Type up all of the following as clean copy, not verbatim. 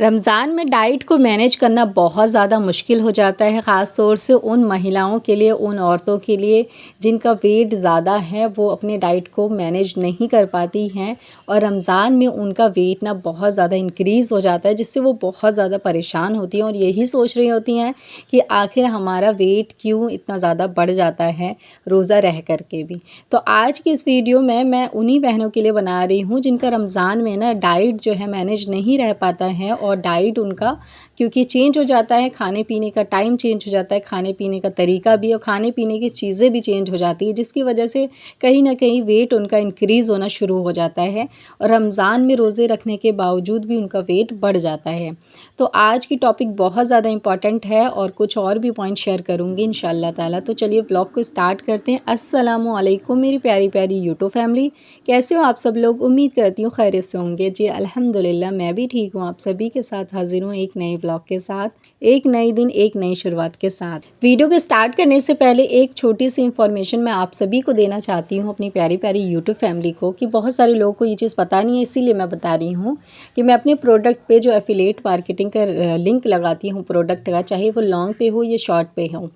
रमज़ान में डाइट को मैनेज करना बहुत ज़्यादा मुश्किल हो जाता है, ख़ास तौर से उन महिलाओं के लिए, उन औरतों के लिए जिनका वेट ज़्यादा है, वो अपने डाइट को मैनेज नहीं कर पाती हैं और रमज़ान में उनका वेट ना बहुत ज़्यादा इंक्रीज़ हो जाता है, जिससे वो बहुत ज़्यादा परेशान होती हैं और यही सोच रही होती हैं कि आखिर हमारा वेट क्यों इतना ज़्यादा बढ़ जाता है रोज़ा रह कर के भी। तो आज की इस वीडियो में मैं उन्हीं बहनों के लिए बना रही हूँ जिनका रमज़ान में ना डाइट जो है मैनेज नहीं रह पाता है और डाइट उनका क्योंकि चेंज हो जाता है, खाने पीने का टाइम चेंज हो जाता है, खाने पीने का तरीका भी और खाने पीने की चीज़ें भी चेंज हो जाती है, जिसकी वजह से कहीं न कहीं वेट उनका इंक्रीज़ होना शुरू हो जाता है और रमज़ान में रोज़े रखने के बावजूद भी उनका वेट बढ़ जाता है। तो आज की टॉपिक बहुत ज़्यादा इम्पॉर्टेंट है और कुछ और भी पॉइंट शेयर करूँगी इंशाअल्लाह ताला। तो चलिए व्लॉग को स्टार्ट करते हैं। अस्सलामु अलैकुम मेरी प्यारी यूट्यूब फैमिली, कैसे हो आप सब लोग? उम्मीद करती हूँ खैरियत से होंगे। जी अल्हम्दुलिल्लाह मैं भी ठीक हूँ। आप सभी के साथ हाज़िर हूँ एक नए व्लॉग के साथ, एक नई दिन, एक नई शुरुआत के साथ। वीडियो को स्टार्ट करने से पहले एक छोटी सी इन्फॉर्मेशन मैं आप सभी को देना चाहती हूँ, अपनी प्यारी यूट्यूब फैमिली को, कि बहुत सारे लोगों को ये चीज़ पता नहीं है, इसीलिए मैं बता रही हूँ कि मैं अपने प्रोडक्ट पे जो एफिलिएट मार्केटिंग का लिंक लगाती हूँ प्रोडक्ट का, चाहे वो लॉन्ग पे हो या शॉर्ट पे हो,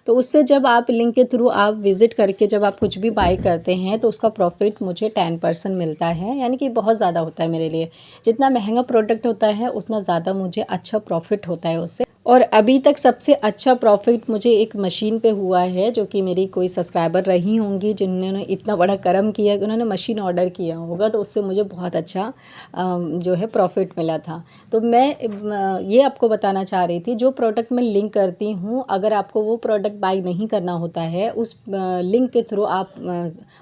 तो उससे जब आप लिंक के थ्रू आप विज़िट करके जब आप कुछ भी बाय करते हैं तो उसका प्रॉफ़िट मुझे 10% मिलता है, यानी कि बहुत ज़्यादा होता है मेरे लिए। जितना महंगा प्रोडक्ट होता है उतना ज़्यादा मुझे अच्छा प्रॉफ़िट होता है उससे। और अभी तक सबसे अच्छा प्रॉफ़िट मुझे एक मशीन पे हुआ है, जो कि मेरी कोई सब्सक्राइबर रही होंगी जिन्होंने इतना बड़ा करम किया कि उन्होंने मशीन ऑर्डर किया होगा, तो उससे मुझे बहुत अच्छा जो है प्रॉफ़िट मिला था। तो मैं ये आपको बताना चाह रही थी, जो प्रोडक्ट मैं लिंक करती हूँ, अगर आपको वो प्रोडक्ट बाय नहीं करना होता है, उस लिंक के थ्रू आप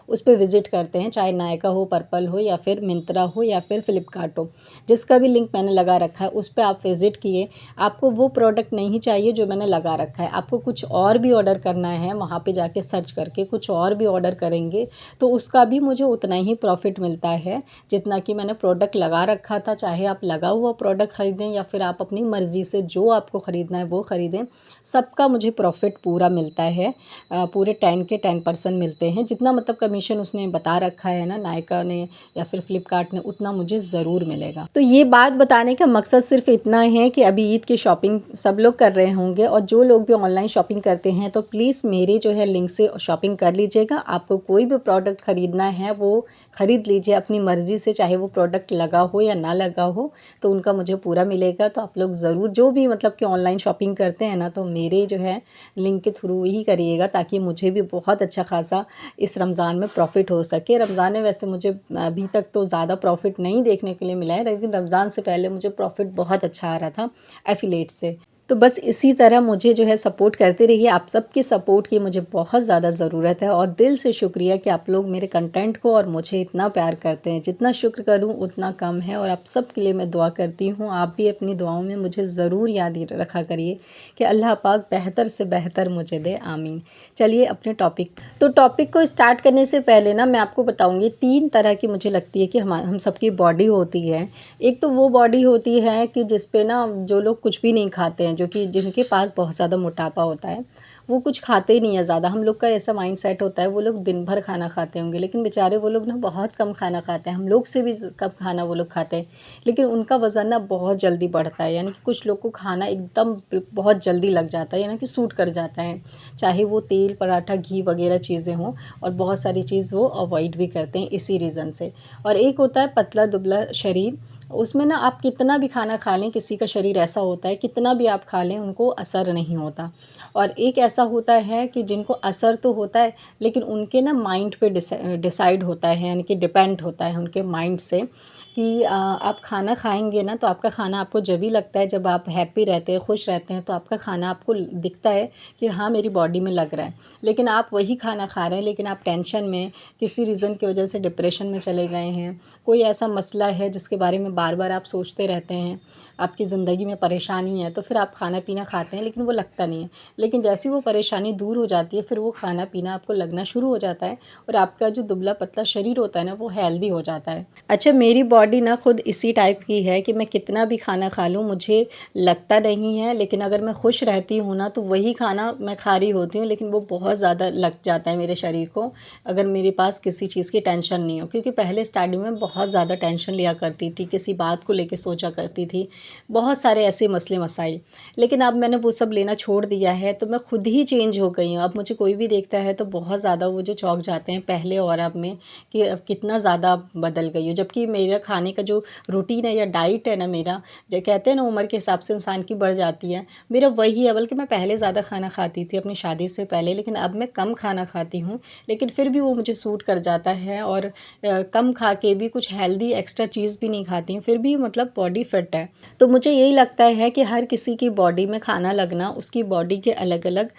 उस पे विज़िट करते हैं, चाहे नायका हो, पर्पल हो या फिर मिंत्रा हो या फिर फ्लिपकार्ट हो, जिसका भी लिंक मैंने लगा रखा है उस पे आप विज़िट किए। आपको वो प्रोडक्ट नहीं चाहिए जो मैंने लगा रखा है, आपको कुछ और भी ऑर्डर करना है, वहाँ पे जाके सर्च करके कुछ और भी ऑर्डर करेंगे तो उसका भी मुझे उतना ही प्रॉफ़िट मिलता है जितना कि मैंने प्रोडक्ट लगा रखा था। चाहे आप लगा हुआ प्रोडक्ट ख़रीदें या फिर आप अपनी मर्ज़ी से जो आपको ख़रीदना है वो ख़रीदें, सबका मुझे प्रॉफ़िट पूरा मिलता है। पूरे 10% मिलते हैं, जितना मतलब कमीशन उसने बता रखा है ना नायका ने या फिर फ्लिपकार्ट ने, उतना मुझे ज़रूर मिलेगा। तो ये बात बताने का मकसद सिर्फ इतना है कि अभी ईद की शॉपिंग सब लोग कर रहे होंगे और जो लोग भी ऑनलाइन शॉपिंग करते हैं तो प्लीज़ मेरे जो है लिंक से शॉपिंग कर लीजिएगा। आपको कोई भी प्रोडक्ट ख़रीदना है वो ख़रीद लीजिए अपनी मर्ज़ी से, चाहे वो प्रोडक्ट लगा हो या ना लगा हो, तो उनका मुझे पूरा मिलेगा। तो आप लोग ज़रूर जो भी मतलब कि ऑनलाइन शॉपिंग करते हैं ना, तो मेरे जो है लिंक के थ्रू ही करिएगा, ताकि मुझे भी बहुत अच्छा खासा इस रमज़ान में प्रॉफ़िट हो सके। रमज़ान में वैसे मुझे अभी तक तो ज़्यादा प्रॉफ़िट नहीं देखने के लिए मिला है, लेकिन रमज़ान से पहले मुझे प्रॉफ़िट बहुत अच्छा आ रहा था एफ़िलिएट से। तो बस इसी तरह मुझे जो है सपोर्ट करते रहिए। आप सबकी सपोर्ट की मुझे बहुत ज़्यादा ज़रूरत है और दिल से शुक्रिया कि आप लोग मेरे कंटेंट को और मुझे इतना प्यार करते हैं। जितना शुक्र करूं उतना कम है और आप सब के लिए मैं दुआ करती हूं। आप भी अपनी दुआओं में मुझे ज़रूर याद रखा करिए कि अल्लाह पाक बेहतर से बेहतर मुझे दे, आमीन। चलिए अपने टॉपिक को स्टार्ट करने से पहले ना मैं आपको बताऊँगी 3 तरह की मुझे लगती है कि हम सबकी बॉडी होती है। एक तो वो बॉडी होती है कि जिस पे ना जो लोग कुछ भी नहीं खाते हैं, जो कि जिनके पास बहुत ज़्यादा मोटापा होता है, वो कुछ खाते ही नहीं है ज़्यादा। हम लोग का ऐसा माइंडसेट होता है, वो लोग दिन भर खाना खाते होंगे, लेकिन बेचारे वो लोग ना बहुत कम खाना खाते हैं। हम लोग से भी कम खाना वो लोग खाते हैं, लेकिन उनका वज़न ना बहुत जल्दी बढ़ता है। यानी कि कुछ लोग को खाना एकदम बहुत जल्दी लग जाता है, यानी कि सूट कर जाता है, चाहे वो तेल, पराठा, घी वगैरह चीज़ें हों, और बहुत सारी चीज़ वो अवॉइड भी करते हैं इसी रीज़न से। और एक होता है पतला दुबला शरीर, उसमें ना आप कितना भी खाना खा लें, किसी का शरीर ऐसा होता है कितना भी आप खा लें उनको असर नहीं होता। और एक ऐसा होता है कि जिनको असर तो होता है, लेकिन उनके ना माइंड पे डिसाइड होता है, यानी कि डिपेंड होता है उनके माइंड से कि आप खाना खाएंगे ना, तो आपका खाना आपको जब भी लगता है जब आप हैप्पी रहते हैं, खुश रहते हैं, तो आपका खाना आपको दिखता है कि हाँ मेरी बॉडी में लग रहा है। लेकिन आप वही खाना खा रहे हैं, लेकिन आप टेंशन में, किसी रीज़न की वजह से डिप्रेशन में चले गए हैं, कोई ऐसा मसला है जिसके बारे में बार बार आप सोचते रहते हैं, आपकी ज़िंदगी में परेशानी है, तो फिर आप खाना पीना खाते हैं लेकिन वो लगता नहीं है। लेकिन जैसी वो परेशानी दूर हो जाती है, फिर वो खाना पीना आपको लगना शुरू हो जाता है और आपका जो दुबला पतला शरीर होता है ना, वो हेल्दी हो जाता है। अच्छा, मेरी बॉडी ना खुद इसी टाइप की है कि मैं कितना भी खाना खा लूँ मुझे लगता नहीं है, लेकिन अगर मैं खुश रहती हूँ ना तो वही खाना मैं खा रही होती हूँ, लेकिन वो बहुत ज़्यादा लग जाता है मेरे शरीर को अगर मेरे पास किसी चीज़ की टेंशन नहीं हो। क्योंकि पहले स्टार्टिंग में बहुत ज़्यादा टेंशन लिया करती थी, किसी बात को लेके सोचा करती थी, बहुत सारे ऐसे मसले मसाइल। लेकिन अब मैंने वो सब लेना छोड़ दिया है, तो मैं खुद ही चेंज हो गई हूँ। अब मुझे कोई भी देखता है तो बहुत ज़्यादा वो जो चौंक जाते हैं पहले और अब में, कि अब कितना ज़्यादा बदल गई हूँ। जबकि मेरा खाने का जो रूटीन है या डाइट है ना मेरा, जो कहते हैं ना उम्र के हिसाब से इंसान की बढ़ जाती है, मेरा वही है। बल्कि मैं पहले ज़्यादा खाना खाती थी अपनी शादी से पहले, लेकिन अब मैं कम खाना खाती हूँ, लेकिन फिर भी वो मुझे सूट कर जाता है। और कम खा के भी कुछ हेल्दी एक्स्ट्रा चीज़ भी नहीं खाती हूँ, फिर भी मतलब बॉडी फिट है। तो मुझे यही लगता है कि हर किसी की बॉडी में खाना लगना उसकी बॉडी के अलग अलग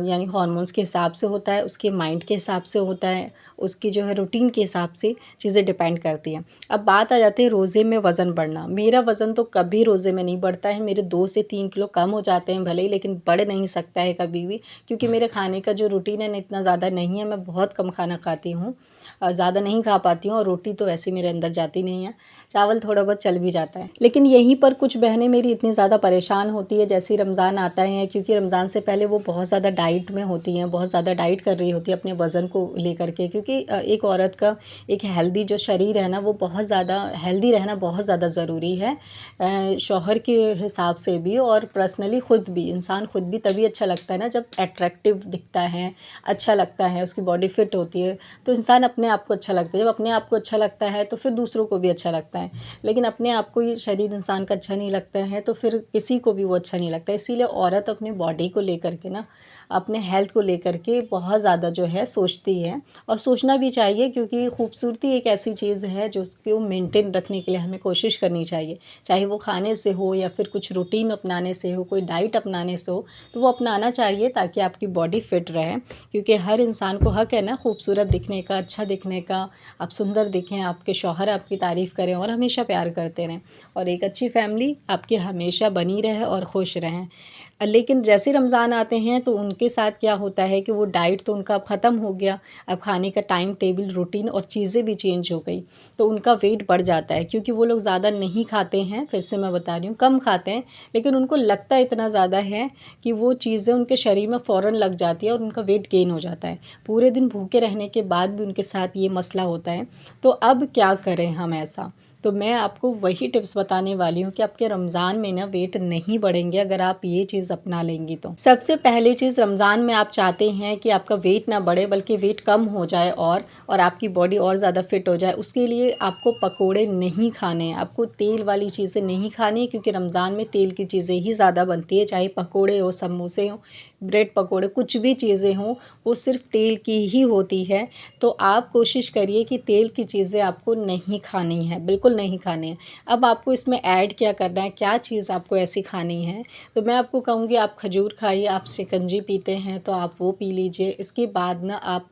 यानी हार्मोन्स के हिसाब से होता है, उसके माइंड के हिसाब से होता है, उसकी जो है रूटीन के हिसाब से चीज़ें डिपेंड करती हैं। अब बात आ जाती है रोज़े में वज़न बढ़ना। मेरा वज़न तो कभी रोज़े में नहीं बढ़ता है, मेरे 2 से 3 किलो कम हो जाते हैं भले ही, लेकिन बढ़ नहीं सकता है कभी भी, क्योंकि मेरे खाने का जो रूटीन है ना इतना ज़्यादा नहीं है। मैं बहुत कम खाना खाती हूँ, ज़्यादा नहीं खा पाती हूँ, और रोटी तो वैसे मेरे अंदर जाती नहीं है, चावल थोड़ा बहुत चल भी जाता है। लेकिन यहीं पर कुछ बहनें मेरी इतनी ज़्यादा परेशान होती है जैसे ही रमज़ान आता है, क्योंकि रमज़ान से पहले वो बहुत ज़्यादा डाइट में होती हैं, बहुत ज़्यादा डाइट कर रही होती है अपने वज़न को लेकर के। क्योंकि एक औरत का एक हेल्दी जो शरीर है ना, वो बहुत ज़्यादा हेल्दी रहना बहुत ज़्यादा ज़रूरी है, शौहर के हिसाब से भी और पर्सनली ख़ुद भी। इंसान ख़ुद भी तभी अच्छा लगता है ना जब अट्रैक्टिव दिखता है, अच्छा लगता है, उसकी बॉडी फिट होती है, तो इंसान अपने आप को अच्छा लगता है। जब अपने आप को अच्छा लगता है तो फिर दूसरों को भी अच्छा लगता है। लेकिन अपने आप को ये शरीर इंसान का अच्छा नहीं लगता है तो फिर किसी को भी वो अच्छा नहीं लगता। इसीलिए औरत अपनी बॉडी को लेकर के ना, अपने हेल्थ को लेकर के बहुत ज़्यादा जो है सोचती है, और सोचना भी चाहिए, क्योंकि खूबसूरती एक ऐसी चीज़ है जो उसको मेंटेन रखने के लिए हमें कोशिश करनी चाहिए। चाहे वो खाने से हो या फिर कुछ रूटीन अपनाने से हो, कोई डाइट अपनाने से हो, तो वो अपनाना चाहिए ताकि आपकी बॉडी फिट रहे। क्योंकि हर इंसान को हक है ना खूबसूरत दिखने का, अच्छा दिखने का, आप सुंदर दिखें, आपके शौहर आपकी तारीफ़ करें और हमेशा प्यार करते रहें, और एक अच्छी फैमिली आपकी हमेशा बनी रहे और खुश रहें। लेकिन जैसे रमज़ान आते हैं तो उनके साथ क्या होता है कि वो डाइट तो उनका अब ख़त्म हो गया, अब खाने का टाइम टेबल, रूटीन और चीज़ें भी चेंज हो गई, तो उनका वेट बढ़ जाता है। क्योंकि वो लोग ज़्यादा नहीं खाते हैं, फिर से मैं बता रही हूँ, कम खाते हैं, लेकिन उनको लगता इतना ज़्यादा है कि वो चीज़ें उनके शरीर में फ़ौरन लग जाती है और उनका वेट गेन हो जाता है। पूरे दिन भूखे रहने के बाद भी उनके साथ ये मसला होता है। तो अब क्या करें हम ऐसा? तो मैं आपको वही टिप्स बताने वाली हूँ कि आपके रमज़ान में ना वेट नहीं बढ़ेंगे अगर आप ये चीज़ अपना लेंगी तो। सबसे पहली चीज़, रमज़ान में आप चाहते हैं कि आपका वेट ना बढ़े बल्कि वेट कम हो जाए और आपकी बॉडी और ज़्यादा फिट हो जाए, उसके लिए आपको पकोड़े नहीं खाने हैं, आपको तेल वाली चीज़ें नहीं खानी, क्योंकि रमज़ान में तेल की चीज़ें ही ज़्यादा बनती है, चाहे पकोड़े हो, समोसे हों, ब्रेड पकोड़े, कुछ भी चीज़ें हों, वो सिर्फ तेल की ही होती है। तो आप कोशिश करिए कि तेल की चीज़ें आपको नहीं खानी है, बिल्कुल नहीं खानी है। अब आपको इसमें ऐड क्या करना है, क्या चीज़ आपको ऐसी खानी है, तो मैं आपको कहूँगी आप खजूर खाइए, आप शिकंजी पीते हैं तो आप वो पी लीजिए। इसके बाद ना आप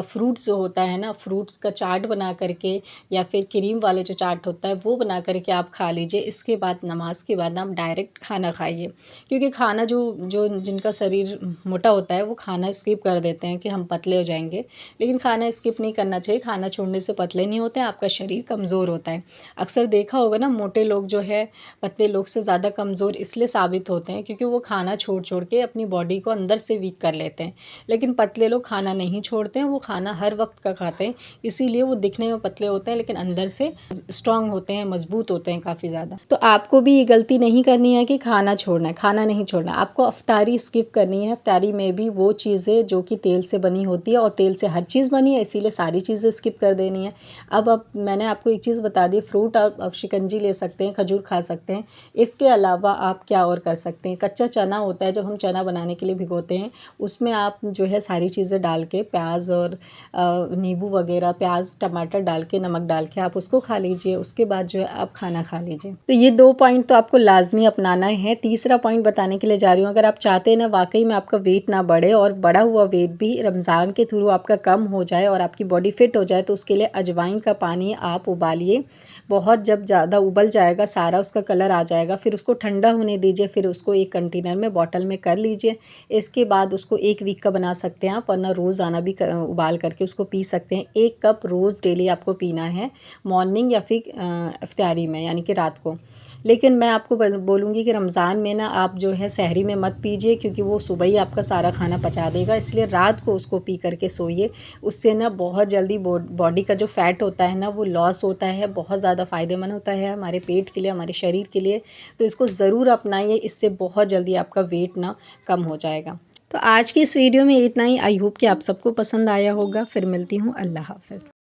फ्रूट्स जो होता है ना, फ्रूट्स का चाट बना करके या फिर क्रीम वाला जो चाट होता है वो बना करके आप खा लीजिए। इसके बाद नमाज के बाद ना आप डायरेक्ट खाना खाइए, क्योंकि खाना जो जो जिनका शरीर मोटा होता है वो खाना स्किप कर देते हैं कि हम पतले हो जाएंगे, लेकिन खाना स्किप नहीं करना चाहिए। खाना छोड़ने से पतले नहीं होते हैं, आपका शरीर कमज़ोर होता है। अक्सर देखा होगा ना, मोटे लोग जो है पतले लोग से ज़्यादा कमज़ोर इसलिए साबित होते हैं क्योंकि वो खाना छोड़ छोड़ के अपनी बॉडी को अंदर से वीक कर लेते हैं। लेकिन पतले लोग खाना नहीं छोड़ते हैं, वो खाना हर वक्त का खाते हैं, इसीलिए वो दिखने में पतले होते हैं लेकिन अंदर से स्ट्रांग होते हैं, मजबूत होते हैं काफ़ी ज़्यादा। तो आपको भी ये गलती नहीं करनी है कि खाना छोड़ना है, खाना नहीं छोड़ना। आपको अफ्तारी स्किप करनी है। अफ्तारी में भी वो चीज़ें जो कि तेल से बनी होती है, और तेल से हर चीज़ बनी है, इसीलिए सारी चीज़ें स्किप कर देनी है। अब मैंने आपको एक चीज़ बता दी, फ्रूट आप शिकंजी ले सकते हैं, खजूर खा सकते हैं। इसके अलावा आप क्या और कर सकते हैं, कच्चा चना होता है, जब हम चना बनाने के लिए भिगोते हैं उसमें आप जो है सारी चीज़ें डाल के, प्याज और नींबू वगैरह, प्याज टमाटर डाल के, नमक डाल के आप उसको खा लीजिए। उसके बाद जो है आप खाना खा लीजिए। तो ये 2 पॉइंट तो आपको लाजमी अपनाना है। तीसरा पॉइंट बताने के लिए जा रही हूँ, अगर आप चाहते हैं ना वाकई में आपका वेट ना बढ़े और बढ़ा हुआ वेट भी रमज़ान के थ्रू आपका कम हो जाए और आपकी बॉडी फिट हो जाए, तो उसके लिए अजवाइन का पानी आप उबालिए बहुत जब ज़्यादा उबल जाएगा, सारा उसका कलर आ जाएगा, फिर उसको ठंडा होने दीजिए। फिर उसको एक कंटेनर में, बॉटल में कर लीजिए। इसके बाद उसको 1 वीक का बना सकते हैं आप, वरना रोज़ाना भी उबाल करके उसको पी सकते हैं। 1 कप रोज़ डेली आपको पीना है, मॉर्निंग या फिर इफ्तारी में, यानी कि रात को। लेकिन मैं आपको बोलूँगी कि रमज़ान में ना आप जो है सहरी में मत पीजिए, क्योंकि वो सुबह ही आपका सारा खाना पचा देगा। इसलिए रात को उसको पी करके सोइए। उससे ना बहुत जल्दी बॉडी का जो फ़ैट होता है ना वो लॉस होता है, बहुत ज़्यादा फ़ायदेमंद होता है हमारे पेट के लिए, हमारे शरीर के लिए। तो इसको ज़रूर अपनाइए, इससे बहुत जल्दी आपका वेट ना कम हो जाएगा। तो आज की इस वीडियो में इतना ही। आई होप कि आप सबको पसंद आया होगा। फिर मिलती हूँ। अल्लाह हाफ़िज़।